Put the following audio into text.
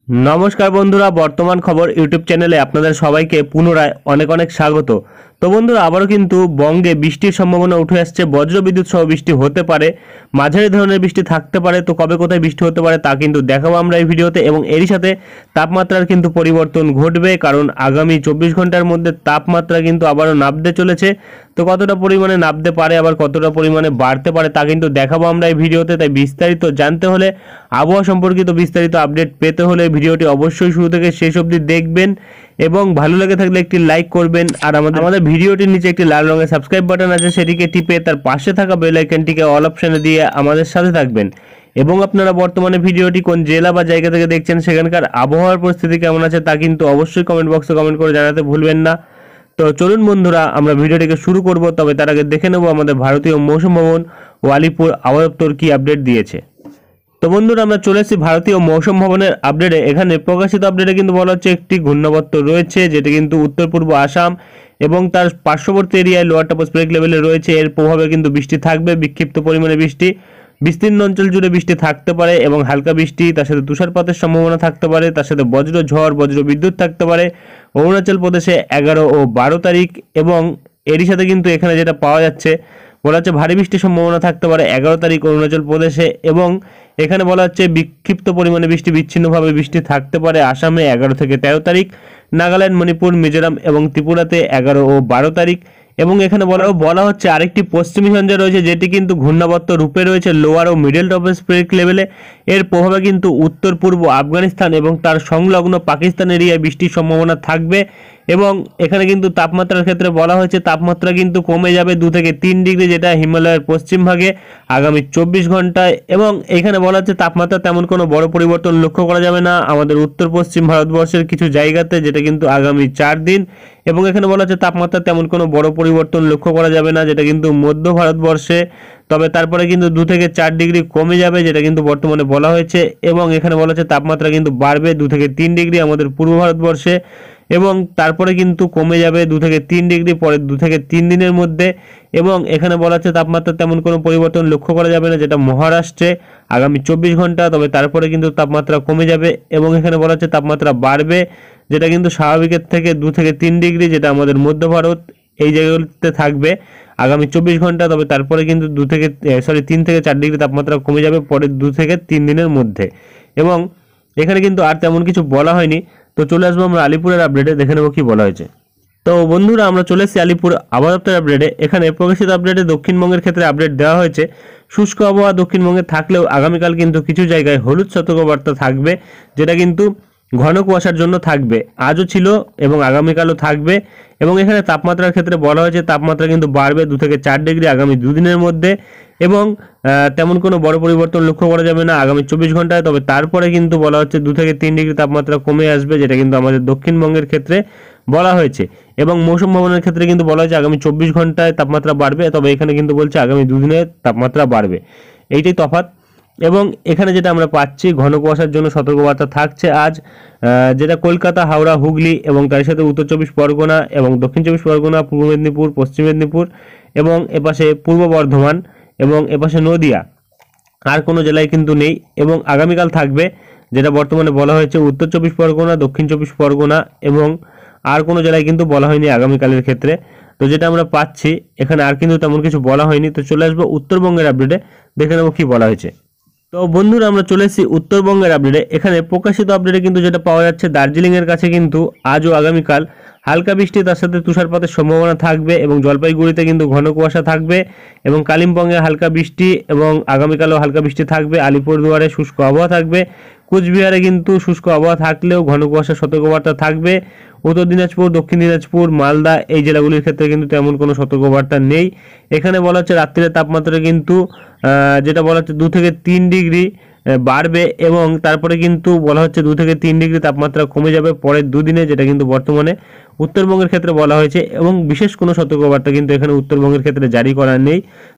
नमस्कार बंधुरा बर्तमान खबर यूट्यूब चैनेले आपनादेर सबाइके पुनराय अनेक अनेक स्वागत। तो बंधुरा आबारो किन्तु बंगे बृष्टिर सम्भावना उठे आसছে, बज्रबिद्युत सह बृष्टि होते पारे, माझारि धरनेर बृष्टि थाकते पारे। तो कবে কোথায় বৃষ্টি হতে পারে তা কিন্তু দেখাবো আমরা এই ভিডিওতে, এবং এরই সাথে তাপমাত্রার কিন্তু পরিবর্তন ঘটবে, কারণ আগামী 24 ঘন্টার মধ্যে তাপমাত্রা কিন্তু আবারও নামতে চলেছে। তো কতটা পরিমাণে নামতে পারে আবার কতটা পরিমাণে বাড়তে পারে তা কিন্তু দেখাবো আমরা এই ভিডিওতে। তাই বিস্তারিত জানতে হলে, আবহাওয়া সম্পর্কিত বিস্তারিত আপডেট পেতে হলে ভিডিওটি অবশ্যই শুরু থেকে শেষ অবধি দেখবেন, এবং ভালো লেগে থাকলে একটি লাইক করবেন। আর আমাদের ভিডিওটির নিচে একটি লাল রঙের সাবস্ক্রাইব বাটন আছে, সেটিকে টিপে তার পাশে থাকা বেল আইকনটিকে অল অপশনে দিয়ে আমাদের সাথে থাকবেন। এবং আপনারা বর্তমানে ভিডিওটি কোন জেলা বা জায়গা থেকে দেখছেন, সেখানকার আবহাওয়ার পরিস্থিতি কেমন আছে তা কিন্তু অবশ্যই কমেন্ট বক্সে কমেন্ট করে জানাতে ভুলবেন না। তো চলুন বন্ধুরা আমরা ভিডিওটিকে শুরু করব, তবে তার আগে দেখে নেব আমাদের ভারতীয় মৌসুম ভবন ও আলিপুর আবহাওয়া দপ্তর কি আপডেট দিয়েছে। তো বন্ধুরা আমরা চলে এসেছি ভারতীয় মৌসুম ভবনের আপডেটে। এখানে প্রকাশিত আপডেটে কিন্তু বলা হচ্ছে একটি ঘূর্ণাবর্ত রয়েছে, যেটি কিন্তু উত্তর পূর্ব আসাম এবং তার পার্শ্ববর্তী এরিয়ায় লোয়ার ট্রপোস্ফিয়ারিক লেভেলে রয়েছে। এর প্রভাবে কিন্তু বৃষ্টি থাকবে, বিক্ষিপ্ত পরিমাণে বৃষ্টি, বিস্তীর্ণ অঞ্চল জুড়ে বৃষ্টি থাকতে পারে এবং হালকা বৃষ্টি, তার সাথে তুষারপাতের সম্ভাবনা থাকতে পারে, তার সাথে বজ্র ঝড় বজ্র বিদ্যুৎ থাকতে পারে অরুণাচল প্রদেশে 11 ও 12 তারিখ। এবং এরই সাথে কিন্তু এখানে যেটা পাওয়া যাচ্ছে, বলা হচ্ছে ভারী বৃষ্টির সম্ভাবনা থাকতে পারে 11 তারিখ অরুণাচল প্রদেশে, এবং এখানে বলা হচ্ছে বিক্ষিপ্ত পরিমাণে বৃষ্টি, বিচ্ছিন্নভাবে বৃষ্টি থাকতে পারে আসামে 11 থেকে 13 তারিখ, নাগাল্যান্ড, মণিপুর, মিজোরাম এবং ত্রিপুরাতে 11 ও 12 তারিখ। এবং এখানে বলা হচ্ছে আরেকটি পশ্চিমী ঝঞ্ঝা রয়েছে, যেটি কিন্তু ঘূর্ণাবর্ত রূপে রয়েছে লোয়ার ও মিডল ট্রপোস্ফিয়ারিক লেভেলে। এর প্রভাবে কিন্তু উত্তর পূর্ব আফগানিস্তান এবং তার সংলগ্ন পাকিস্তান এরিয়ায় বৃষ্টির সম্ভাবনা থাকবে। এবং এখানে কিন্তু তাপমাত্রার ক্ষেত্রে বলা হয়েছে তাপমাত্রা কিন্তু কমে যাবে 2 থেকে 3 ডিগ্রি, যেটা হিমালয়ের পশ্চিম ভাগে আগামী 24 ঘন্টায়। এবং এখানে বলা হচ্ছে তাপমাত্রা তেমন কোনো বড় পরিবর্তন লক্ষ্য করা যাবে না আমাদের উত্তর পশ্চিম ভারতবর্ষের কিছু জায়গাতে, যেটা কিন্তু আগামী 4 দিন। এবং এখানে বলা হচ্ছে তাপমাত্রা তেমন কোনো বড় পরিবর্তন লক্ষ্য করা যাবে না, যেটা কিন্তু মধ্য ভারতবর্ষে, তবে তারপরে কিন্তু 2 থেকে 4 ডিগ্রি কমে যাবে, যেটা কিন্তু বর্তমানে বলা হয়েছে। এবং এখানে বলা হচ্ছে তাপমাত্রা কিন্তু বাড়বে 2 থেকে 3 ডিগ্রি আমাদের পূর্ব ভারতবর্ষে, এবং তারপরে কিন্তু কমে যাবে 2 থেকে 3 ডিগ্রি পরে 2 থেকে 3 দিনের মধ্যে। এবং এখানে বলা হচ্ছে তাপমাত্রা তেমন কোনো পরিবর্তন লক্ষ্য করা যাবে না, যেটা মহারাষ্ট্রে আগামী 24 ঘন্টা, তবে তারপরে কিন্তু তাপমাত্রা কমে যাবে। এবং এখানে বলা হচ্ছে তাপমাত্রা বাড়বে, যেটা কিন্তু স্বাভাবিকের থেকে 2 থেকে 3 ডিগ্রি, যেটা আমাদের মধ্য ভারত এই জায়গাগুলোতে থাকবে আগামী 24 ঘন্টা, তবে তারপরে কিন্তু 3 থেকে 4 ডিগ্রি তাপমাত্রা কমে যাবে পরের 2 থেকে 3 দিনের মধ্যে। এবং এখানে কিন্তু আর তেমন কিছু বলা হয়নি। তো চলে আসবো আমরা আলিপুরের আপডেটে, দেখে নেবো কি বলা হয়েছে। তো বন্ধুরা আমরা চলে এসেছি আলিপুর আবহাওয়া দপ্তরের আপডেটে। এখানে প্রকাশিত আপডেটে দক্ষিণবঙ্গের ক্ষেত্রে আপডেট দেওয়া হয়েছে। শুষ্ক আবহাওয়া দক্ষিণবঙ্গে থাকলেও আগামীকাল কিন্তু কিছু জায়গায় হলুদ সতর্কবার্তা থাকবে, যেটা কিন্তু ঘন কুয়াশার জন্য থাকবে, আজও ছিল এবং আগামীকালও থাকবে। এবং এখানে তাপমাত্রার ক্ষেত্রে বলা হয়েছে তাপমাত্রা কিন্তু বাড়বে 2 থেকে 4 ডিগ্রি আগামী 2 দিনের মধ্যে, এবং তেমন কোনো বড় পরিবর্তন লক্ষ্য করা যাবে না আগামী 24 ঘন্টায়, তবে তারপরে কিন্তু বলা হচ্ছে 2 থেকে 3 ডিগ্রি তাপমাত্রা কমে আসবে, যেটা কিন্তু আমাদের দক্ষিণবঙ্গের ক্ষেত্রে বলা হয়েছে। এবং মৌসুম ভবনের ক্ষেত্রে কিন্তু বলা হয়েছে আগামী 24 ঘন্টায় তাপমাত্রা বাড়বে, তবে এখানে কিন্তু বলছে আগামী 2 দিনে তাপমাত্রা বাড়বে, এইটাই তফাৎ। এবং এখানে যেটা আমরা পাচ্ছি ঘন কুয়াশার জন্য সতর্কবার্তা থাকছে আজ, যেটা কলকাতা, হাওড়া, হুগলি এবং তার সাথে উত্তর 24 পরগনা এবং দক্ষিণ 24 পরগনা, পূর্ব মেদিনীপুর, পশ্চিম মেদিনীপুর এবং এপাশে পূর্ব বর্ধমান এবং এপাশে নদিয়া, আর কোনো জেলায় কিন্তু নেই। এবং আগামীকাল থাকবে, যেটা বর্তমানে বলা হয়েছে উত্তর 24 পরগনা, দক্ষিণ 24 পরগনা, এবং আর কোনো জেলায় কিন্তু বলা হয়নি আগামীকালের ক্ষেত্রে। তো যেটা আমরা পাচ্ছি এখানে আর কিন্তু তেমন কিছু বলা হয়নি। তো চলে আসবো উত্তরবঙ্গের আপডেটে, দেখে নেবো কি বলা হয়েছে। তো বন্ধুরা আমরা চলে এসেছি উত্তরবঙ্গের আপডেটে। এখানে প্রকাশিত আপডেটে কিন্তু যেটা পাওয়া যাচ্ছে, দার্জিলিংয়ের কাছে কিন্তু আজ ও আগামীকাল হালকা বৃষ্টি, তার সাথে তুষারপাতের সম্ভাবনা থাকবে, এবং জলপাইগুড়িতে কিন্তু ঘন কুয়াশা থাকবে, এবং কালিম্পংয়ে হালকা বৃষ্টি এবং আগামীকালও হালকা বৃষ্টি থাকবে। আলিপুরদুয়ারে শুষ্ক আবহাওয়া থাকবে, কুচবিহারে কিন্তু শুষ্ক আবহাওয়া থাকলেও ঘন কুয়াশার সতর্কবার্তা থাকবে। উত্তর দিনাজপুর, দক্ষিণ দিনাজপুর, মালদা এই জেলাগুলির ক্ষেত্রে কিন্তু তেমন কোনো সতর্কবার্তা নেই। এখানে বলা হচ্ছে রাত্রির তাপমাত্রা কিন্তু যেটা বলা হচ্ছে 2 থেকে 3 ডিগ্রি বাড়বে, এবং তারপরে কিন্তু বলা হচ্ছে 2 থেকে 3 ডিগ্রি তাপমাত্রা কমে যাবে পরের 2 দিনে, যেটা কিন্তু বর্তমানে উত্তরবঙ্গের ক্ষেত্রে বলা হয়েছে। এবং বিশেষ কোনো সতর্কবার্তা কিন্তু এখানে উত্তরবঙ্গের ক্ষেত্রে জারি করা নেই।